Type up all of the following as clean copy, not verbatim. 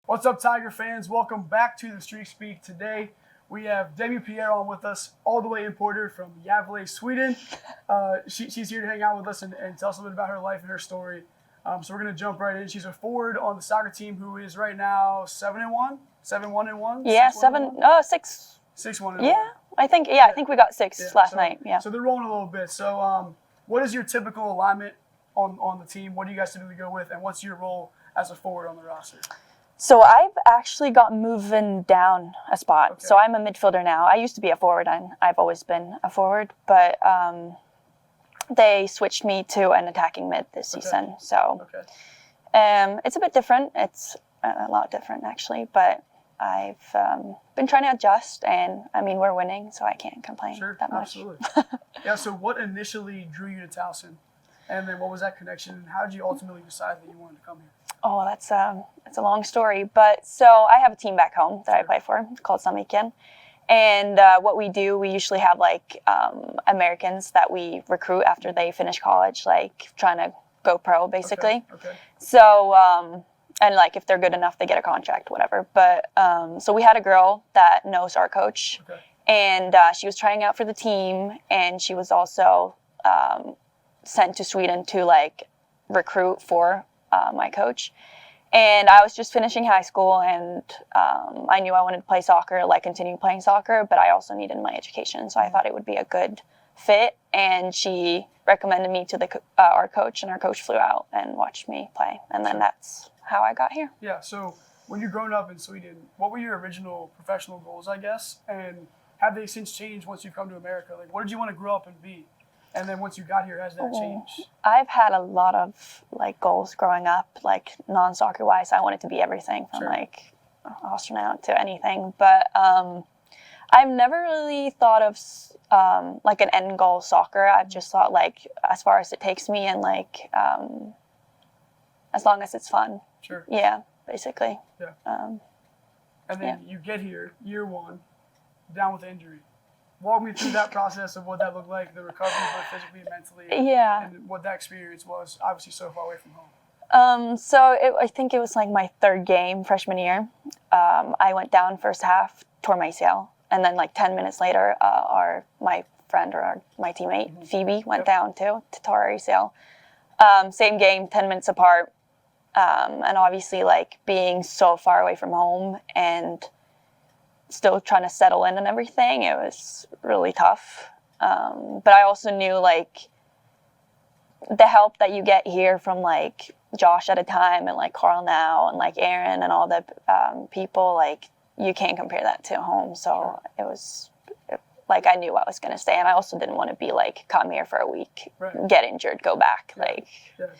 What's up, Tiger fans? Welcome back to the Streak Speak. Today we have Demi Pierre on with us, all the way imported from Gävle, Sweden. She's here to hang out with us and tell us a little bit about her life and her story. So we're going to jump right in. She's a forward on the soccer team who is right now 7-1? 7-1-1? Yeah, 6. 6-1. Yeah, I think we got 6 last night. Yeah. So they're rolling a little bit. So what is your typical alignment on the team? What do you guys typically go with? And what's your role as a forward on the roster? So I've actually got moving down a spot. Okay. So I'm a midfielder now. I used to be a forward, and I've always been a forward, but they switched me to an attacking mid this season. So it's a bit different. It's a lot different, actually, but I've been trying to adjust, and I mean, we're winning, so I can't complain that much. Absolutely. Yeah, so what initially drew you to Towson? And then what was that connection, and how did you ultimately decide that you wanted to come here? Oh, that's a long story. But so I have a team back home that I play for called Samiken. And what we do, we usually have like Americans that we recruit after they finish college, like trying to go pro basically. Okay. So, and like if they're good enough, they get a contract, whatever. But so we had a girl that knows our coach, and she was trying out for the team, and she was also sent to Sweden to like recruit for my coach. And I was just finishing high school, and I knew I wanted to play soccer, like continue playing soccer, but I also needed my education, so I thought it would be a good fit. And she recommended me to our coach, and our coach flew out and watched me play, and then that's how I got here. Yeah, so when you're growing up in Sweden, what were your original professional goals, I guess? And have they since changed once you've come to America? Like, what did you want to grow up and be? And then once you got here, has that changed? I've had a lot of like goals growing up, like non-soccer wise. I wanted to be everything from like astronaut to anything. But I've never really thought of like an end goal soccer. I've just thought like as far as it takes me, and like as long as it's fun. Sure. Yeah, basically. Yeah. And then you get here, year one, down with injury. Walk me through that process of what that looked like, the recovery, both physically and mentally, and what that experience was, obviously so far away from home. I think it was like my third game freshman year. I went down first half, tore my ACL, and then like 10 minutes later, my friend or my teammate, Phoebe, went down too, to tore her ACL. Same game, 10 minutes apart, and obviously like being so far away from home and still trying to settle in and everything, it was really tough. But I also knew like the help that you get here from like Josh at a time, and like Carl now, and like Aaron and all the people, like you can't compare that to home. So it was like I knew I was going to stay, and I also didn't want to be like come here for a week, get injured, go back.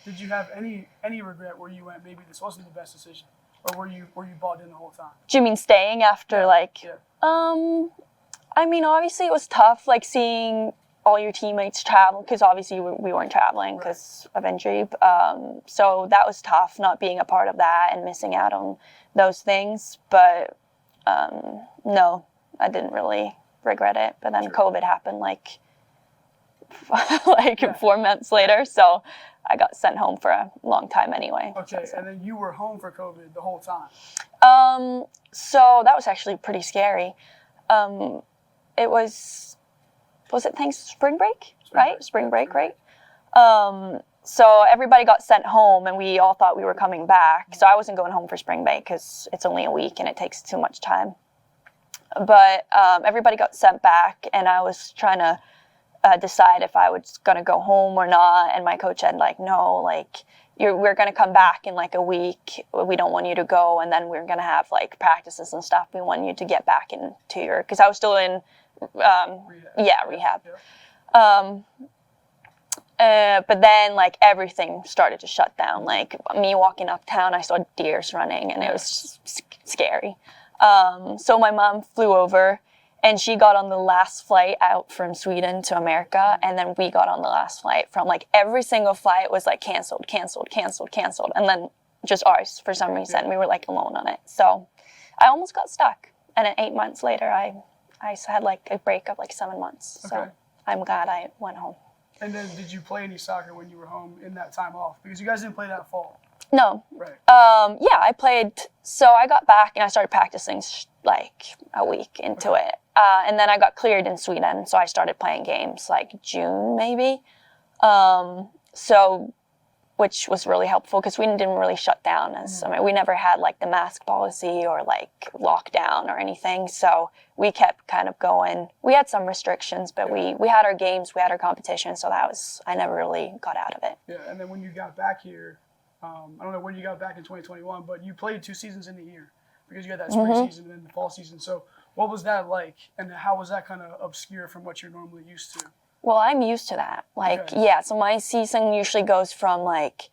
Did you have any regret where you went, maybe this wasn't the best decision? Or were you bought in the whole time? Do you mean staying after I mean, obviously it was tough, like seeing all your teammates travel, because obviously we weren't traveling because of injury. So that was tough, not being a part of that and missing out on those things. But no, I didn't really regret it. But then COVID happened like 4 months later, so I got sent home for a long time anyway. Okay, and then you were home for COVID the whole time? So that was actually pretty scary. It was it spring break, right? Spring break, right? So everybody got sent home, and we all thought we were coming back. So I wasn't going home for spring break because it's only a week and it takes too much time. But everybody got sent back, and I was trying to decide if I was going to go home or not, and my coach said like, no, like we're going to come back in like a week, we don't want you to go, and then we're going to have like practices and stuff, we want you to get back into your, because I was still in rehab. But then like everything started to shut down, like me walking uptown, I saw deers running, and it was just scary. So my mom flew over, and she got on the last flight out from Sweden to America, and then we got on the last flight from, like, every single flight was, like, canceled, and then just ours, for some reason. We were, like, alone on it. So I almost got stuck, and then 8 months later, I had, like, a break of, like, 7 months. So I'm glad I went home. And then did you play any soccer when you were home in that time off? Because you guys didn't play that fall. No. Right. Yeah, I played. So I got back and I started practicing like a week into it. And then I got cleared in Sweden. So I started playing games like June maybe. So, which was really helpful because Sweden didn't really shut down. I mean, we never had like the mask policy or like lockdown or anything. So we kept kind of going. We had some restrictions, but we had our games, we had our competition. So I never really got out of it. Yeah, and then when you got back here, I don't know when you got back in 2021, but you played 2 seasons in a year because you had that spring season and then the fall season. So what was that like, and how was that kind of obscure from what you're normally used to? Well, I'm used to that. Like, Okay. yeah, so my season usually goes from like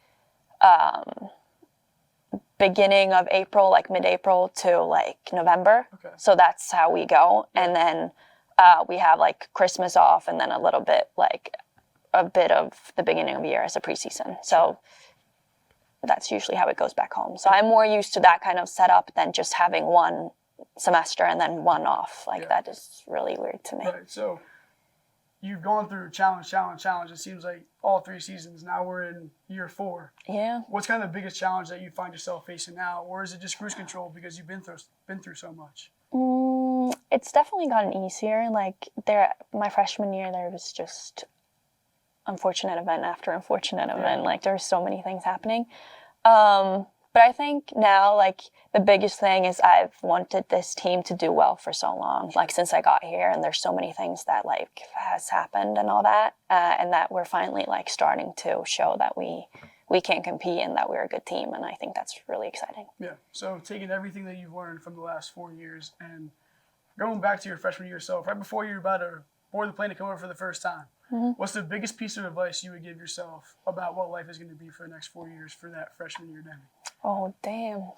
beginning of April, like mid-April to like November. Okay. So that's how we go. Yeah. And then we have like Christmas off and then a bit of the beginning of the year as a preseason. So that's usually how it goes back home. So I'm more used to that kind of setup than just having one semester and then one off. Like that is really weird to me. Right. So you've gone through challenge. It seems like all 3 seasons. Now we're in year 4. Yeah. What's kind of the biggest challenge that you find yourself facing now, or is it just cruise control because you've been through so much? It's definitely gotten easier. Like my freshman year, there was just unfortunate event after unfortunate event. Like there's so many things happening. But I think now, like, the biggest thing is I've wanted this team to do well for so long, like, since I got here, and there's so many things that, like, has happened and all that, and that we're finally, like, starting to show that we can compete and that we're a good team, and I think that's really exciting. Yeah, so taking everything that you've learned from the last 4 years and going back to your freshman year yourself, right before you're about to board the plane to come over for the first time, what's the biggest piece of advice you would give yourself about what life is going to be for the next 4 years for that freshman year, Demi? Oh, damn.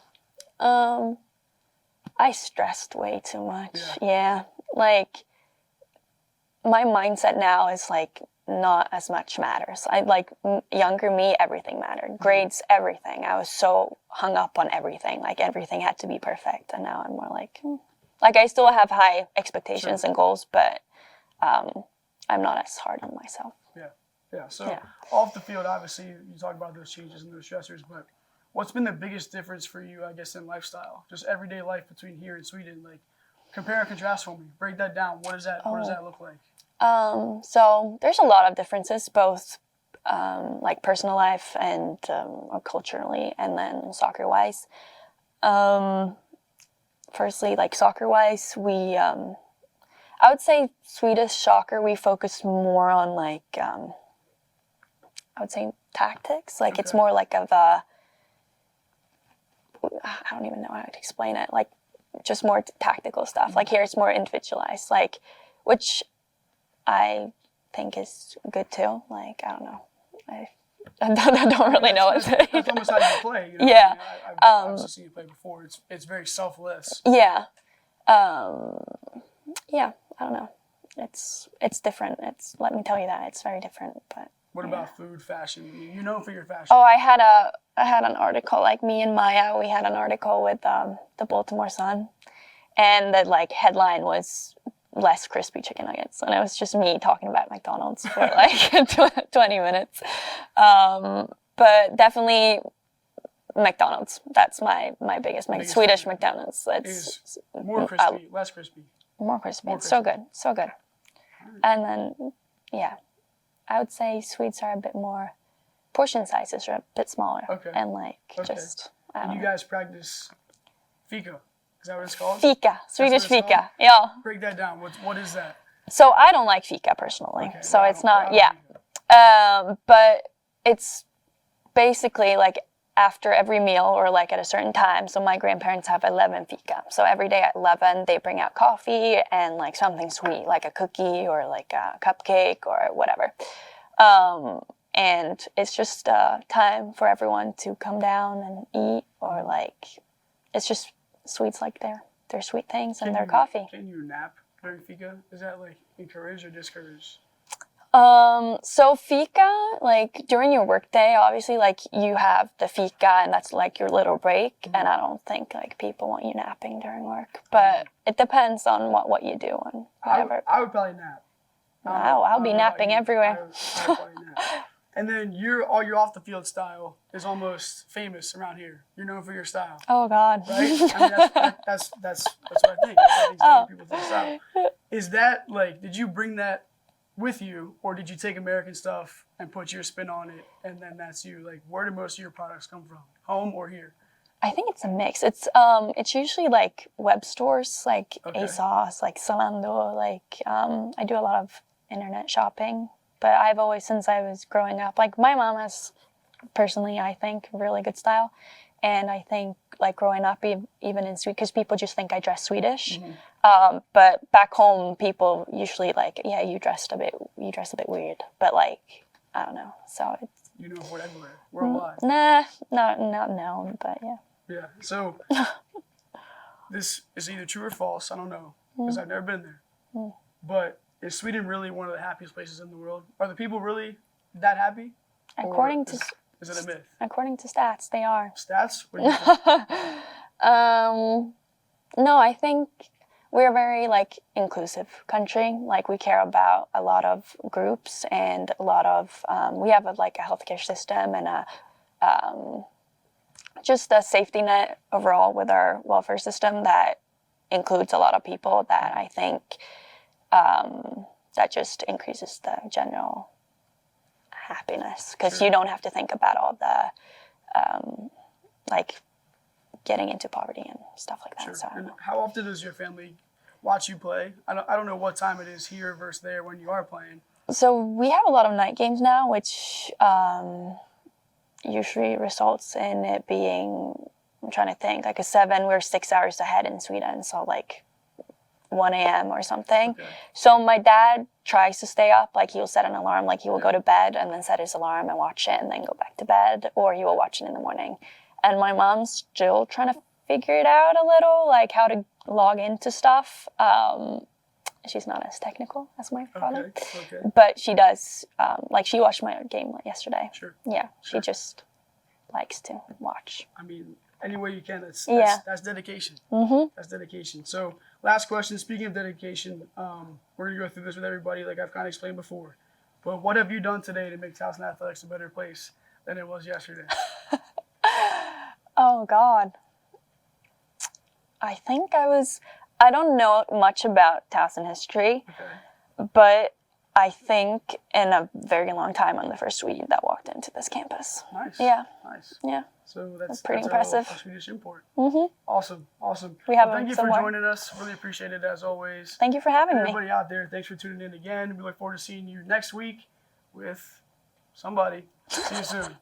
I stressed way too much. Yeah. Like, my mindset now is, like, not as much matters. Younger me, everything mattered. Grades, everything. I was so hung up on everything. Like, everything had to be perfect. And now I'm more like, Like, I still have high expectations and goals, but I'm not as hard on myself. Yeah. So off the field, obviously, you talk about those changes and those stressors, but what's been the biggest difference for you, I guess, in lifestyle? Just everyday life between here and Sweden. Like, compare and contrast for me. Break that down. What does that look like? So there's a lot of differences, both like personal life and culturally, and then soccer-wise. Firstly, like soccer-wise, I would say Swedish soccer, we focus more on like, I would say tactics. Like it's more like of a, I don't even know how to explain it. Like just more tactical stuff. Like here it's more individualized, like, which I think is good too. Like, I don't know. I don't really know what to say. That's almost how you play. You know? Yeah. I've obviously seen you play before. It's very selfless. Yeah. Yeah, I don't know. It's different. Let me tell you that it's very different. But what about food, fashion? You know for your fashion. Oh, I had an article. Like me and Maya, we had an article with the Baltimore Sun, and the like headline was less crispy chicken nuggets, and it was just me talking about McDonald's for like 20 minutes. But definitely McDonald's. That's my biggest Swedish McDonald's. It's more crispy, less crispy. More crispy. It's so good. So good. And then, yeah, I would say Swedes are a bit more, portion sizes are a bit smaller. Okay. And like, just, I don't know. You guys practice Fika. Is that what it's called? Fika. Swedish Fika. Yeah. Break that down. What is that? So I don't like Fika personally. Okay, so it's not, but it's basically like after every meal or like at a certain time. So my grandparents have 11 Fika. So every day at 11, they bring out coffee and like something sweet, like a cookie or like a cupcake or whatever. And it's just time for everyone to come down and eat, or like, it's just Swedes like their sweet things and their coffee. Can you nap during Fika? Is that like encouraged or discouraged? So Fika, like during your workday, obviously, like you have the Fika and that's like your little break. And I don't think like people want you napping during work, but it depends on what you do and whatever. I would probably nap. I'll be napping everywhere. I would probably nap. And then your off the field style is almost famous around here. You're known for your style, Oh God. right? I mean, that's what I think. I think people think style. Is that like? Did you bring that with you, or did you take American stuff and put your spin on it, and then that's you? Like, where do most of your products come from? Home or here? I think it's a mix. It's usually like web stores, like ASOS, like Zalando. Like I do a lot of internet shopping. But I've always, since I was growing up, like my mom has, personally, I think, really good style. And I think, like growing up, even in Sweden, because people just think I dress Swedish. Mm-hmm. But back home, people usually like, yeah, you dress a bit weird. But like, I don't know. So it's. You know, for everywhere, worldwide. Nah, not known, but yeah. Yeah. So this is either true or false. I don't know because I've never been there. But is Sweden really one of the happiest places in the world? Are the people really that happy? According to is it a myth? According to stats, they are. Stats? What do you think? No, I think we're a very like inclusive country. Like we care about a lot of groups and a lot of we have a healthcare system and just a safety net overall with our welfare system that includes a lot of people that I think that just increases the general happiness because you don't have to think about all the like getting into poverty and stuff like that. Sure. So And how often does your family watch you play? I don't know what time it is here versus there when you are playing. So we have a lot of night games now, which usually results in it being, I'm trying to think, like a 7, we're 6 hours ahead in Sweden, so like 1 a.m. or something. Okay. So my dad tries to stay up, like he'll set an alarm, like he will go to bed and then set his alarm and watch it and then go back to bed, or he will watch it in the morning. And my mom's still trying to figure it out a little, like how to log into stuff. She's not as technical as my father. Okay. But she does, like she watched my game yesterday. Sure. Yeah, Sure. she just likes to watch. I mean, any way you can, that's dedication. Mm-hmm. That's dedication. So last question, speaking of dedication, we're going to go through this with everybody like I've kind of explained before. But what have you done today to make Towson Athletics a better place than it was yesterday? Oh, God. I think I don't know much about Towson history, but I think in a very long time I'm the first Swede that walked into this campus. Nice. Yeah. Nice. Yeah. So that's pretty impressive. A Swedish import. Mm-hmm. Awesome. We have thank you some for more. joining us. Really appreciate it as always. Thank you for having me. Everybody out there, thanks for tuning in again. We look forward to seeing you next week with somebody. See you soon.